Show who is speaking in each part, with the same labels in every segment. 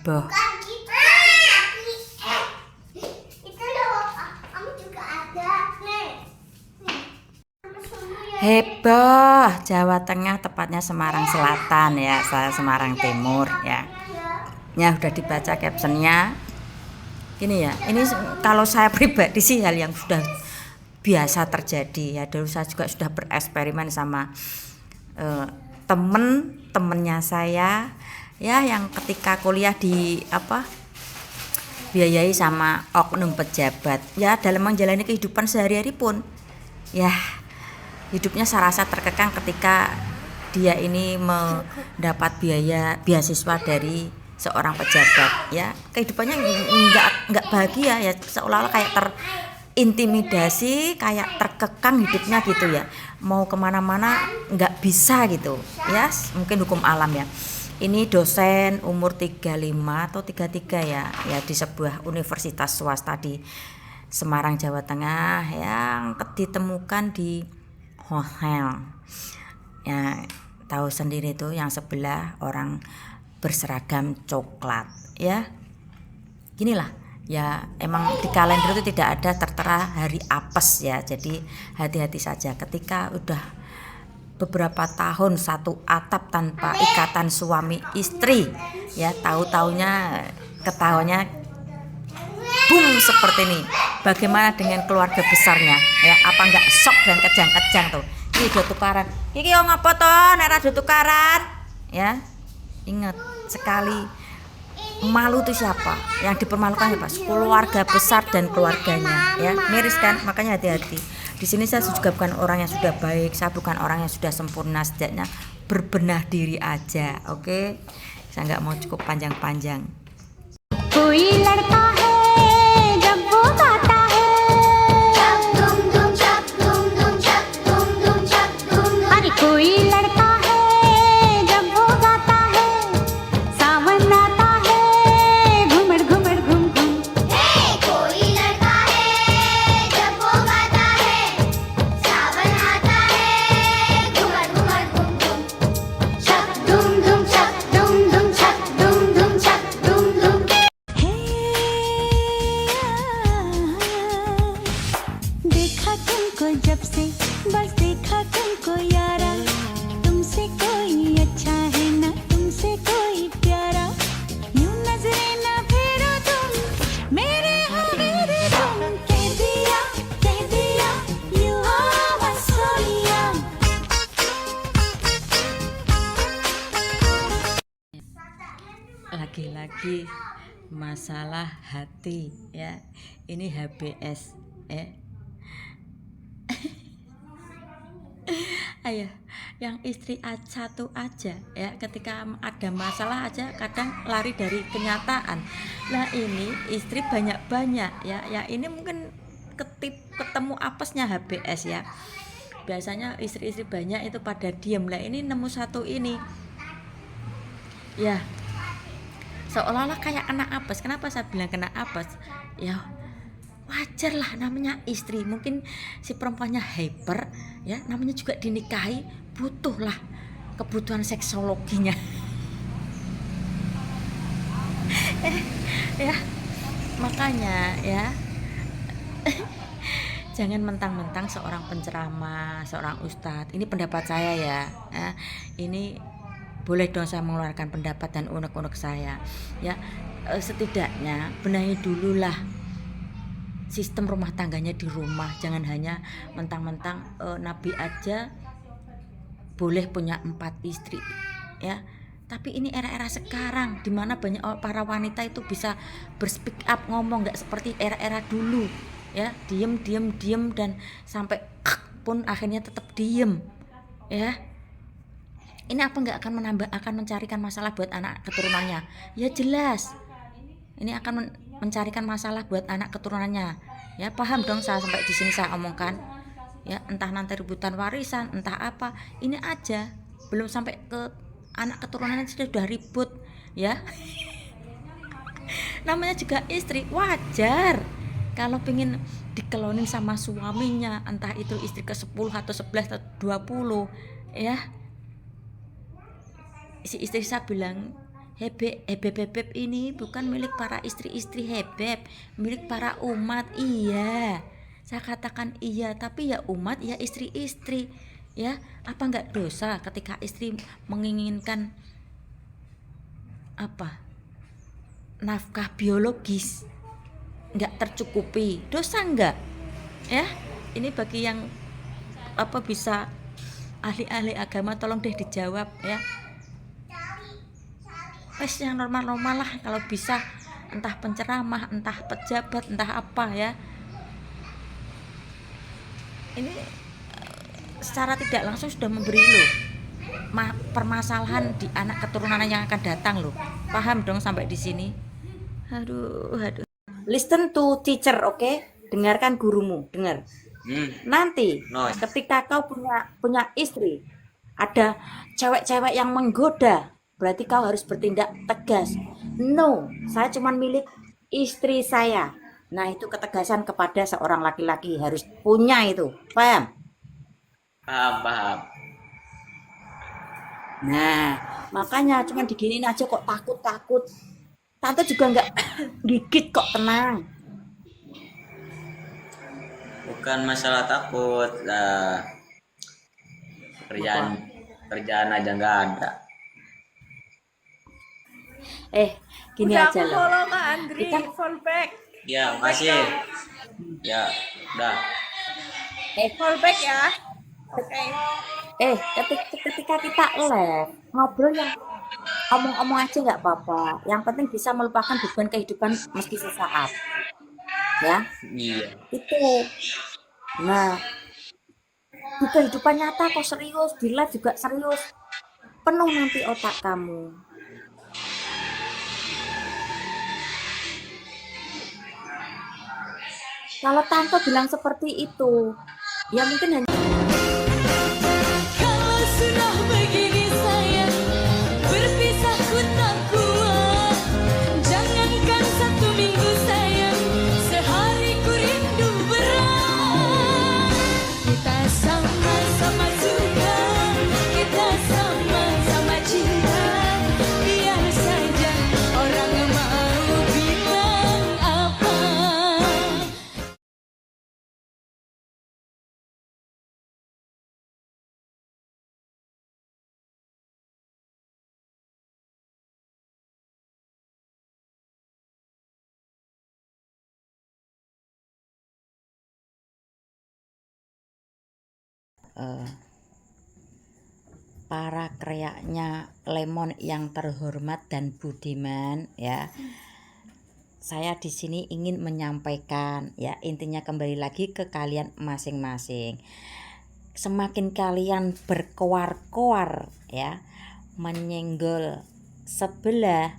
Speaker 1: heboh. Heboh Jawa Tengah, tepatnya Semarang Selatan ya, saya Semarang Timur ya. Ya udah dibaca captionnya. Gini ya, ini kalau saya pribadi sih hal yang sudah biasa terjadi ya. Dulu saya juga sudah bereksperimen sama temennya saya ya, yang ketika kuliah di biayai sama oknum pejabat ya, dalam menjalani kehidupan sehari-hari pun ya hidupnya saya rasa terkekang ketika dia ini mendapat beasiswa dari seorang pejabat ya. Kehidupannya nggak bahagia ya, seolah-olah kayak terintimidasi, kayak terkekang hidupnya gitu ya, mau kemana-mana nggak bisa gitu ya, mungkin hukum alam ya. Ini dosen umur 35 atau 33 ya di sebuah universitas swasta di Semarang Jawa Tengah yang ditemukan di hotel ya. Tahu sendiri tuh yang sebelah orang berseragam coklat ya. Ginilah ya, emang di kalender itu tidak ada tertera hari apes ya, jadi hati-hati saja ketika udah beberapa tahun satu atap tanpa ikatan suami istri ya, tahu-taunya ketahuannya boom seperti ini. Bagaimana dengan keluarga besarnya ya, apa enggak shock dan kejang-kejang tuh. Ini udah tukaran, ini ngapa toh nek ra tukaran ya. Ingat sekali, malu itu siapa? Yang dipermalukan siapa? Keluarga besar dan keluarganya ya. Miris kan? Makanya hati-hati. Di sini saya juga bukan orang yang sudah baik, saya bukan orang yang sudah sempurna, setidaknya berbenah diri aja, oke? Saya nggak mau cukup panjang-panjang. Lagi-lagi masalah hati ya, ini HBS ayo yang istri satu aja ya, ketika ada masalah aja kadang lari dari kenyataan. Nah ini istri banyak-banyak ya ini mungkin ketemu apesnya HBS ya. Biasanya istri-istri banyak itu pada diem, lah ini nemu satu ini ya, seolah-olah kayak kena apes. Kenapa saya bilang kena apes? Ya wajar lah, namanya istri. Mungkin si perempuannya hyper ya, namanya juga dinikahi, butuh lah kebutuhan seksologinya ya. Makanya ya jangan mentang-mentang seorang penceramah, seorang ustadz, ini pendapat saya ya, ini boleh dong saya mengeluarkan pendapat dan unek-unek saya ya. Setidaknya benahi dululah sistem rumah tangganya di rumah. Jangan hanya mentang-mentang Nabi aja boleh punya 4 istri ya. Tapi ini era-era sekarang dimana banyak para wanita itu bisa berspeak up, ngomong, nggak seperti era-era dulu ya, diem dan sampai pun akhirnya tetap diem ya. Ini apa nggak akan mencarikan masalah buat anak keturunannya? Ya jelas ini akan mencarikan masalah buat anak keturunannya ya. Paham dong saya sampai di sini saya omongkan ya, entah nanti rebutan warisan, entah apa, ini aja belum sampai ke anak keturunannya sudah ribut ya. Namanya juga istri, wajar kalau pengen dikelonin sama suaminya, entah itu istri ke-10 atau 11 atau 20 ya. Si istri saya bilang, Hebeb ini bukan milik para istri-istri Hebeb, milik para umat. Iya, saya katakan iya, tapi ya umat ya istri-istri. Ya, apa nggak dosa ketika istri menginginkan apa nafkah biologis nggak tercukupi, dosa nggak? Ya, ini bagi yang apa bisa ahli-ahli agama tolong deh dijawab ya. Wes yang normal-normal lah kalau bisa, entah penceramah, entah pejabat, entah apa ya. Ini secara tidak langsung sudah memberi loh permasalahan di anak keturunan yang akan datang loh. Paham dong sampai di sini? Aduh. Listen to teacher, oke? Okay? Dengarkan gurumu, dengar. Nanti ketika kau punya istri, ada cewek-cewek yang menggoda, berarti kau harus bertindak tegas. No, saya cuma milik istri saya. Nah, itu ketegasan kepada seorang laki-laki harus punya itu. Paham?
Speaker 2: Paham.
Speaker 1: Nah, makanya cuma diginiin aja kok takut-takut. Tante juga nggak gigit kok, tenang.
Speaker 2: Bukan masalah takut, kerjaan aja nggak ada.
Speaker 1: Gini
Speaker 3: Udah
Speaker 1: aja
Speaker 3: aku
Speaker 1: loh.
Speaker 3: follow Kak Andri,
Speaker 1: Kita
Speaker 3: fallback.
Speaker 2: Ya, makasih. Ya, udah.
Speaker 3: Fallback ya. Oke.
Speaker 1: ketika kita live ngobrol yang omong-omong aja nggak apa-apa. Yang penting bisa melupakan beban kehidupan meski sesaat. Ya,
Speaker 2: Iya.
Speaker 1: itu. Nah, di kehidupan nyata kok serius, di live juga serius. Penuh nanti otak kamu. Kalau tante bilang seperti itu, ya mungkin hanya
Speaker 4: Kalau sudah begini sayang, berpisah ku tak kuat. Jangankan 1 minggu sayang, sehari ku rindu berat. Kita sama-sama suka, kita sama-sama cinta. Biar saja orang mau bilang apa.
Speaker 1: para kreaknya Lemon yang terhormat dan budiman ya. Saya di sini ingin menyampaikan ya, intinya kembali lagi ke kalian masing-masing. Semakin kalian berkoar-koar ya, menyenggol sebelah,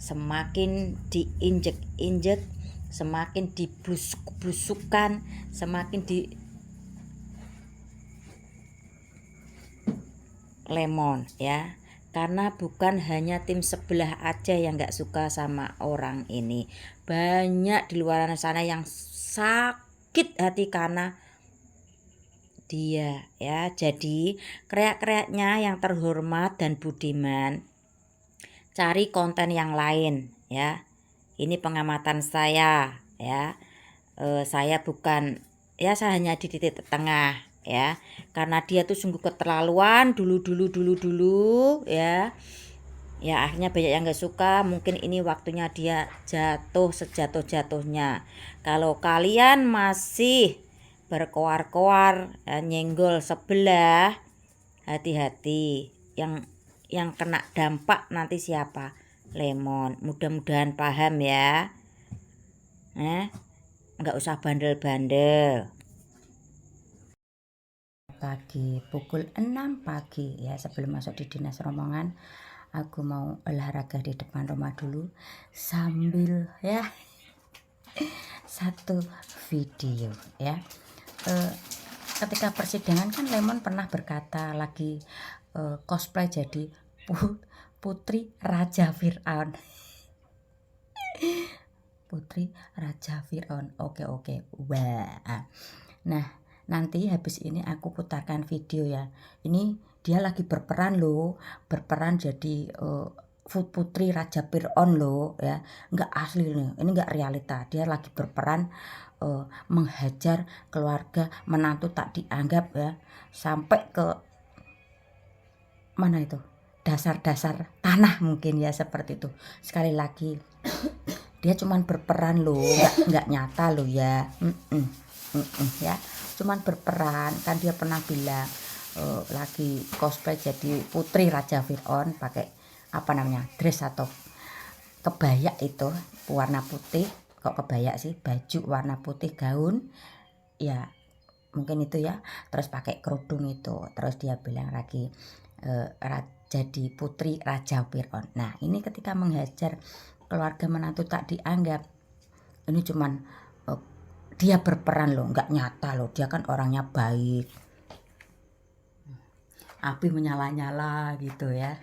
Speaker 1: semakin diinjek-injek, semakin dibusuk-busukan, semakin di Lemon ya, karena bukan hanya tim sebelah aja yang gak suka sama orang ini, banyak di luar sana yang sakit hati karena dia ya. Jadi kreak-kreaknya yang terhormat dan budiman, cari konten yang lain ya. Ini pengamatan saya ya. Saya bukan ya, saya hanya di titik tengah ya, karena dia tuh sungguh keterlaluan dulu ya. Ya akhirnya banyak yang gak suka. Mungkin ini waktunya dia jatuh sejatuh-jatuhnya. Kalau kalian masih berkoar-koar ya, nyenggol sebelah, hati-hati. Yang kena dampak nanti siapa? Lemon. Mudah-mudahan paham ya. Nggak usah bandel-bandel. Pagi pukul 6 pagi ya, sebelum masuk di dinas rombongan aku mau olahraga di depan rumah dulu sambil ya satu video ya. Ketika persidangan kan Lemon pernah berkata lagi cosplay jadi putri Raja Fir'aun. Putri Raja Fir'aun. Oke. Wah. Nah, nanti habis ini aku putarkan video ya. Ini dia lagi berperan loh, berperan jadi putri Raja Fir'aun loh ya, nggak asli nih, ini nggak realita. Dia lagi berperan menghajar keluarga menantu tak dianggap ya, sampai ke mana itu, dasar-dasar tanah mungkin ya, seperti itu. Sekali lagi dia cuman berperan loh, nggak nyata loh ya. Ya cuman berperan, kan dia pernah bilang lagi cosplay jadi putri Raja Fir'aun pakai apa namanya, dress atau kebaya itu warna putih. Kok kebaya sih, baju warna putih, gaun ya mungkin itu ya, terus pakai kerudung itu, terus dia bilang lagi jadi putri Raja Fir'aun. Nah ini ketika menghajar keluarga menantu tak dianggap, ini cuman dia berperan loh, nggak nyata loh. Dia kan orangnya baik, api menyala-nyala gitu ya.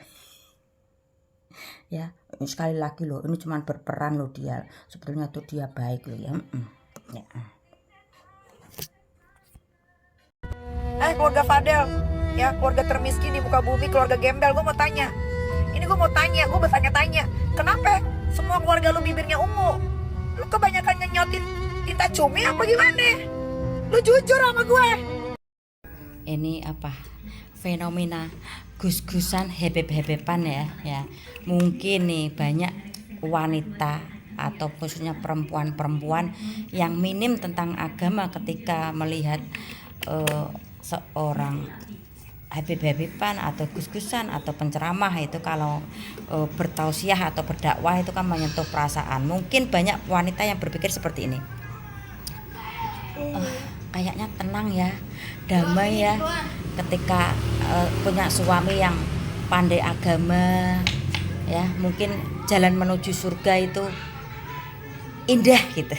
Speaker 1: Ya sekali lagi loh, ini cuman berperan loh, dia sebetulnya tuh dia baik loh ya. Ya.
Speaker 5: Keluarga Fadel, ya keluarga termiskin di muka bumi, keluarga gembel. Gue mau tanya, gue bertanya-tanya, kenapa semua keluarga lu bibirnya ungu? Lu kebanyakan nyenyotin tinta cumi apa gimana? Lu jujur sama gue.
Speaker 1: Ini apa, fenomena gus-gusan hebeb-hebepan ya. Mungkin nih banyak wanita atau khususnya perempuan-perempuan yang minim tentang agama ketika melihat seorang habib-habiban atau gus-gusan atau penceramah itu kalau bertausiah atau berdakwah itu kan menyentuh perasaan. Mungkin banyak wanita yang berpikir seperti ini, kayaknya tenang ya, damai ya ketika punya suami yang pandai agama ya, mungkin jalan menuju surga itu indah gitu.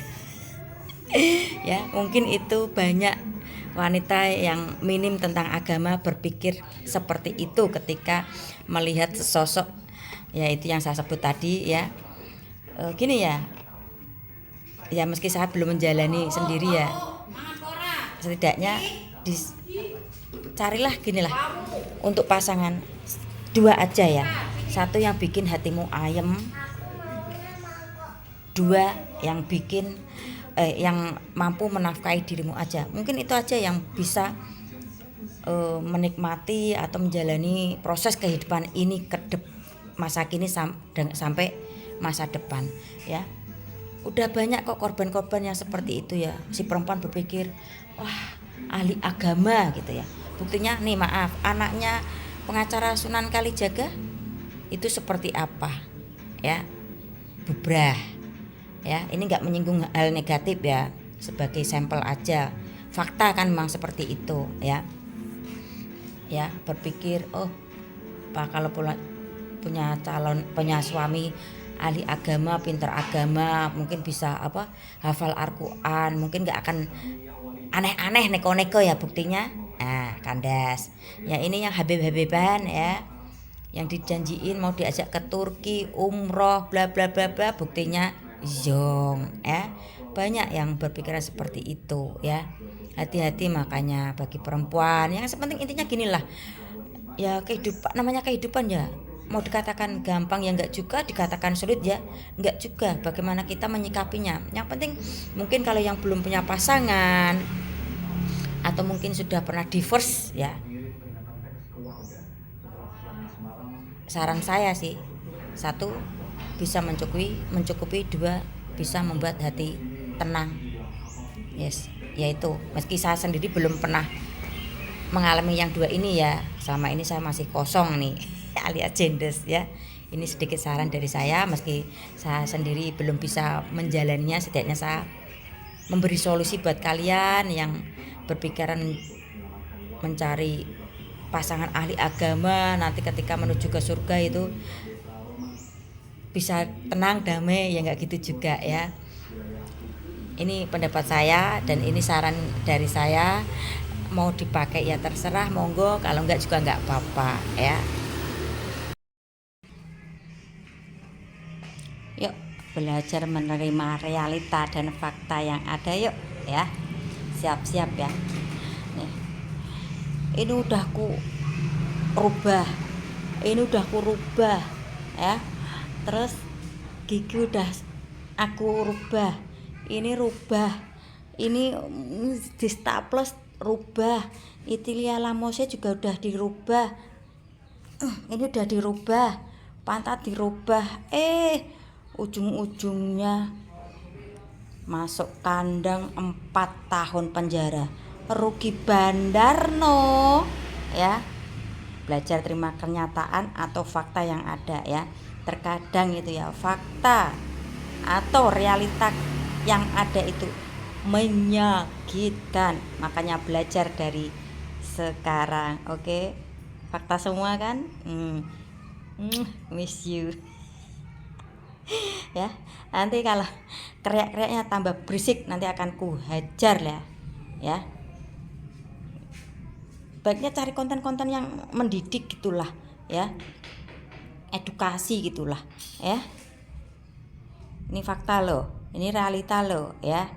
Speaker 1: Ya mungkin itu banyak wanita yang minim tentang agama berpikir seperti itu ketika melihat sosok ya itu yang saya sebut tadi ya. Gini ya, meski saya belum menjalani sendiri ya, setidaknya carilah ginilah untuk pasangan dua aja ya, satu yang bikin hatimu ayem, dua yang bikin yang mampu menafkahi dirimu aja. Mungkin itu aja yang bisa menikmati atau menjalani proses kehidupan ini masa kini sampai masa depan ya. Udah banyak kok korban-korban yang seperti itu ya. Si perempuan berpikir, wah ahli agama gitu ya. Buktinya nih, maaf, anaknya pengacara Sunan Kalijaga itu seperti apa ya, bubrah ya. Ini nggak menyinggung hal negatif ya, sebagai sampel aja, fakta kan memang seperti itu ya. Ya berpikir, oh pak kalau punya suami ahli agama, pintar agama, mungkin bisa hafal Al-Quran, mungkin nggak akan aneh-aneh, neko-neko ya. Buktinya kandas ya. Ini yang habib-habiban ya, yang dijanjiin mau diajak ke Turki umroh bla bla bla bla, buktinya zong ya. Banyak yang berpikiran seperti itu ya. Hati-hati makanya bagi perempuan. Yang penting intinya ginilah ya, kehidupan namanya kehidupan ya, mau dikatakan gampang ya enggak juga, dikatakan sulit ya enggak juga. Bagaimana kita menyikapinya. Yang penting mungkin kalau yang belum punya pasangan atau mungkin sudah pernah divorce ya, saran saya sih, satu bisa mencukupi, dua bisa membuat hati tenang. Yes, yaitu meski saya sendiri belum pernah mengalami yang dua ini ya. Selama ini saya masih kosong nih alias jendes ya. Ini sedikit saran dari saya, meski saya sendiri belum bisa menjalannya, setidaknya saya memberi solusi buat kalian yang berpikiran mencari pasangan ahli agama, nanti ketika menuju ke surga itu bisa tenang, damai ya, nggak gitu juga ya. Ini pendapat saya dan ini saran dari saya, mau dipakai ya terserah, monggo, kalau enggak juga enggak apa-apa ya. Yuk belajar menerima realita dan fakta yang ada yuk ya. Siap-siap ya. Nih. Ini udah ku rubah ya. Terus gigi udah aku rubah, ini di staples rubah, Itilia lamosnya juga udah dirubah, ini udah dirubah, pantat dirubah, ujung-ujungnya masuk kandang 4 tahun penjara. Rugi bandar no ya. Belajar terima kenyataan atau fakta yang ada ya. Terkadang itu ya fakta atau realita yang ada itu menyakitkan, makanya belajar dari sekarang. Oke, fakta semua kan. Miss you. Ya, nanti kalau kriak-kriaknya tambah berisik nanti akan ku hajar lah ya. Baiknya cari konten-konten yang mendidik gitulah ya, edukasi gitulah ya. Ini fakta loh, ini realita loh ya.